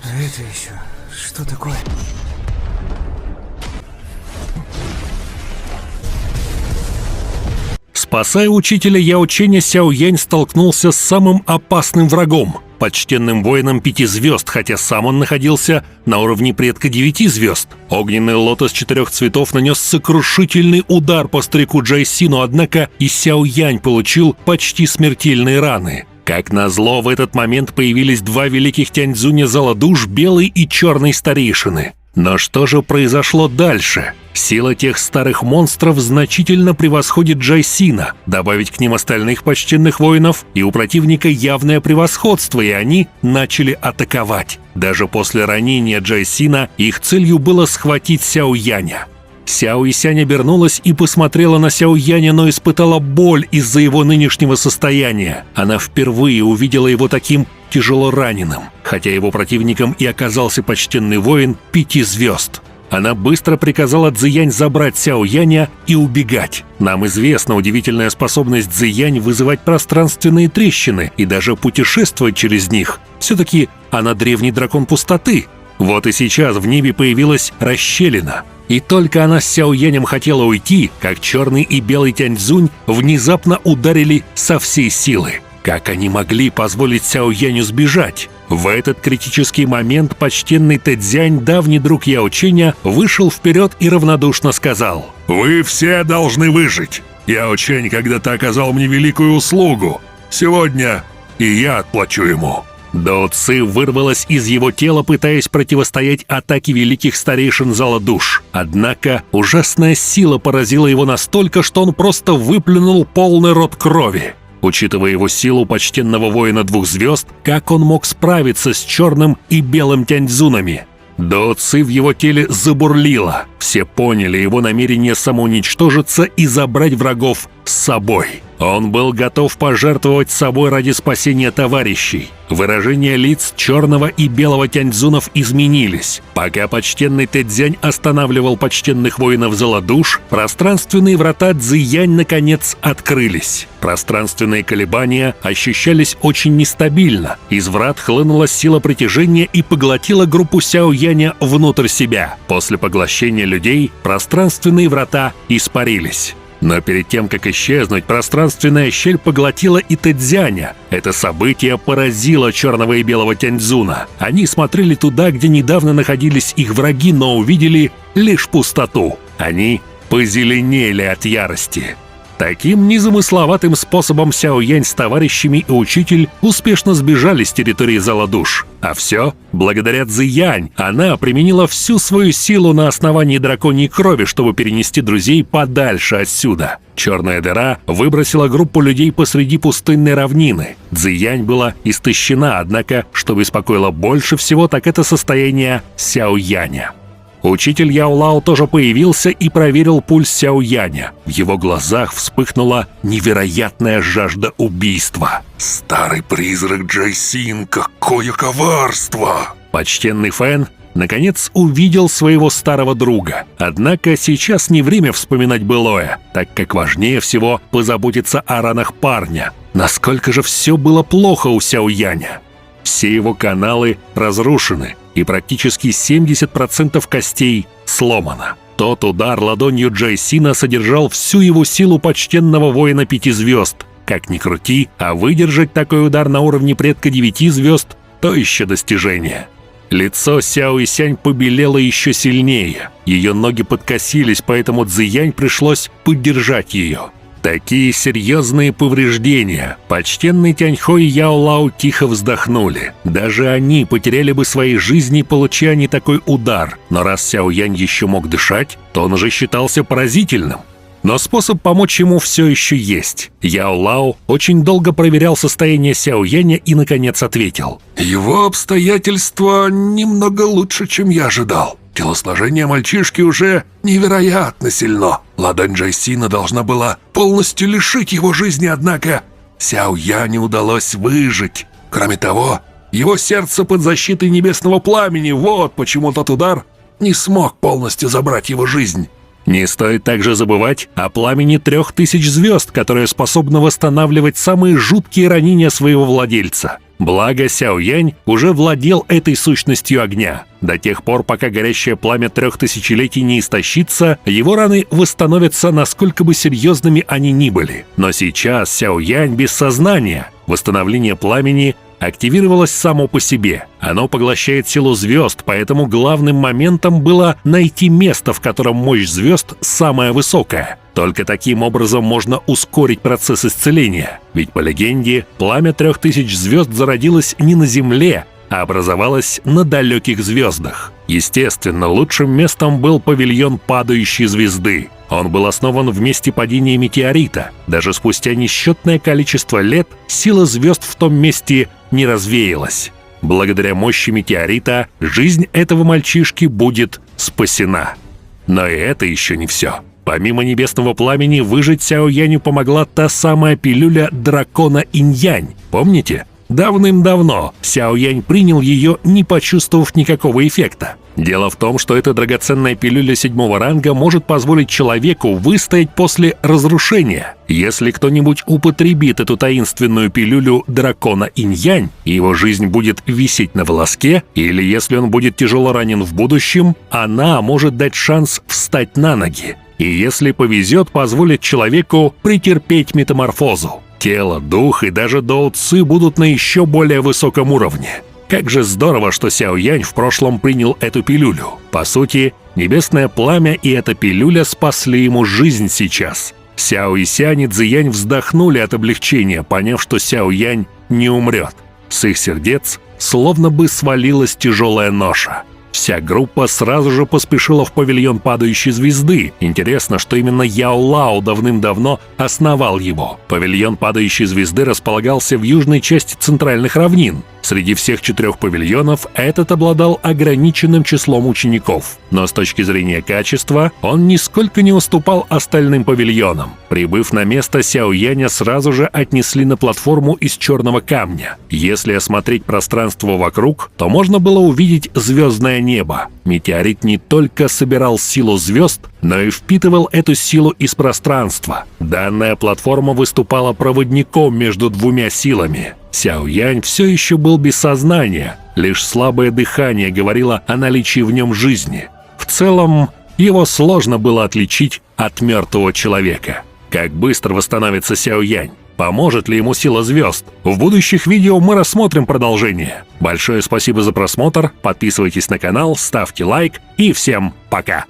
Это еще что такое? Спасая учителя Яо Ченя, Сяо Янь столкнулся с самым опасным врагом – почтенным воином 5 звезд, хотя сам он находился на уровне предка 9 звезд. Огненный лотос 4 цветов нанес сокрушительный удар по старику Джайсину, однако и Сяо Янь получил почти смертельные раны. Как назло, в этот момент появились 2 великих Тяньцзуня Зала Душ, белый и черный старейшины. Но что же произошло дальше? Сила тех старых монстров значительно превосходит Джайсина. Добавить к ним остальных почтенных воинов, и у противника явное превосходство, и они начали атаковать. Даже после ранения Джайсина их целью было схватить Сяо Яня. Сяо Исянь обернулась и посмотрела на Сяо Яня, но испытала боль из-за его нынешнего состояния. Она впервые увидела его таким тяжело раненым, хотя его противником и оказался почтенный воин 5 звезд. Она быстро приказала Цзиянь забрать Сяо Яня и убегать. Нам известна удивительная способность Цзиянь вызывать пространственные трещины и даже путешествовать через них. Все-таки она древний дракон пустоты. Вот и сейчас в небе появилась расщелина. И только она с Сяо Янем хотела уйти, как черный и белый Тяньцзунь внезапно ударили со всей силы. Как они могли позволить Сяо Яню сбежать? В этот критический момент почтенный Тэцзянь, давний друг Яо Ченя, вышел вперед и равнодушно сказал: «Вы все должны выжить. Яо Чень когда-то оказал мне великую услугу. Сегодня и я отплачу ему». Дао Ци вырвалась из его тела, пытаясь противостоять атаке великих старейшин Зала Душ. Однако ужасная сила поразила его настолько, что он просто выплюнул полный рот крови. Учитывая его силу почтенного воина 2 звезд, как он мог справиться с черным и белым Тяньцзунами? Дао Ци в его теле забурлило. Все поняли его намерение самоуничтожиться и забрать врагов с собой. Он был готов пожертвовать собой ради спасения товарищей. Выражения лиц черного и белого Тяньцзунов изменились. Пока почтенный Тэцзянь останавливал почтенных воинов Зала Душ, пространственные врата Цзиянь наконец открылись. Пространственные колебания ощущались очень нестабильно. Из врат хлынула сила притяжения и поглотила группу Сяо Яня внутрь себя. После поглощения людей пространственные врата испарились. Но перед тем, как исчезнуть, пространственная щель поглотила и Тэцзяня. Это событие поразило черного и белого Тяньцзуна. Они смотрели туда, где недавно находились их враги, но увидели лишь пустоту. Они позеленели от ярости. Таким незамысловатым способом Сяо Янь с товарищами и учитель успешно сбежали с территории Зала Душ. А все благодаря Цзиянь. Она применила всю свою силу на основании драконьей крови, чтобы перенести друзей подальше отсюда. Черная дыра выбросила группу людей посреди пустынной равнины. Цзиянь была истощена, однако, что беспокоило больше всего, так это состояние Сяо Яня. Учитель Яо Лао тоже появился и проверил пульс Сяо Яня. В его глазах вспыхнула невероятная жажда убийства. «Старый призрак Джайсин, какое коварство!» Почтенный Фэн наконец увидел своего старого друга. Однако сейчас не время вспоминать былое, так как важнее всего позаботиться о ранах парня. Насколько же все было плохо у Сяо Яня. Все его каналы разрушены, и практически 70% костей сломано. Тот удар ладонью Джайсина содержал всю его силу почтенного воина 5 звезд. Как ни крути, а выдержать такой удар на уровне предка 9 звезд – то еще достижение. Лицо Сяо Исянь побелело еще сильнее. Ее ноги подкосились, поэтому Цзиянь пришлось поддержать ее. Такие серьезные повреждения. Почтенный Тяньхо и Яо Лао тихо вздохнули. Даже они потеряли бы свои жизни, получая не такой удар. Но раз Сяо Янь еще мог дышать, то он уже считался поразительным. Но способ помочь ему все еще есть. Яо Лао очень долго проверял состояние Сяо Яня и, наконец, ответил: «Его обстоятельства немного лучше, чем я ожидал. Телосложение мальчишки уже невероятно сильно. Ладонь Джайсина должна была полностью лишить его жизни, однако Сяо Яню удалось выжить. Кроме того, его сердце под защитой небесного пламени, вот почему тот удар не смог полностью забрать его жизнь». Не стоит также забывать о пламени 3000 звезд, которое способно восстанавливать самые жуткие ранения своего владельца. Благо, Сяо Янь уже владел этой сущностью огня. До тех пор, пока горящее пламя 3000 не истощится, его раны восстановятся, насколько бы серьезными они ни были. Но сейчас Сяо Янь без сознания. Восстановление пламени активировалось само по себе. Оно поглощает силу звезд, поэтому главным моментом было найти место, в котором мощь звезд самая высокая. Только таким образом можно ускорить процесс исцеления. Ведь по легенде, пламя 3000 звезд зародилось не на Земле, а образовалось на далеких звездах. Естественно, лучшим местом был павильон падающей звезды. Он был основан в месте падения метеорита. Даже спустя несчетное количество лет сила звезд в том месте не развеялась. Благодаря мощи метеорита жизнь этого мальчишки будет спасена. Но и это еще не все. Помимо небесного пламени, выжить Сяо Яню помогла та самая пилюля дракона Инь-Янь. Помните? Давным-давно Сяо Янь принял ее, не почувствовав никакого эффекта. Дело в том, что эта драгоценная пилюля 7-го ранга может позволить человеку выстоять после разрушения. Если кто-нибудь употребит эту таинственную пилюлю дракона Инь-Янь, его жизнь будет висеть на волоске, или если он будет тяжело ранен в будущем, она может дать шанс встать на ноги. И если повезет, позволит человеку претерпеть метаморфозу. Тело, дух и даже Дао Ци будут на еще более высоком уровне. Как же здорово, что Сяо Янь в прошлом принял эту пилюлю. По сути, небесное пламя и эта пилюля спасли ему жизнь сейчас. Сяо и Сянь и Цзиянь вздохнули от облегчения, поняв, что Сяо Янь не умрет. С их сердец словно бы свалилась тяжелая ноша. Вся группа сразу же поспешила в павильон падающей звезды. Интересно, что именно Яо Лао давным-давно основал его. Павильон падающей звезды располагался в южной части центральных равнин. Среди всех 4 павильонов этот обладал ограниченным числом учеников. Но с точки зрения качества он нисколько не уступал остальным павильонам. Прибыв на место, Сяо Яня сразу же отнесли на платформу из черного камня. Если осмотреть пространство вокруг, то можно было увидеть звездное небо. Метеорит не только собирал силу звезд, но и впитывал эту силу из пространства. Данная платформа выступала проводником между двумя силами. Сяо Янь все еще был без сознания, лишь слабое дыхание говорило о наличии в нем жизни. В целом, его сложно было отличить от мертвого человека. Как быстро восстановится Сяо Янь? Поможет ли ему сила звезд? В будущих видео мы рассмотрим продолжение. Большое спасибо за просмотр, подписывайтесь на канал, ставьте лайк и всем пока!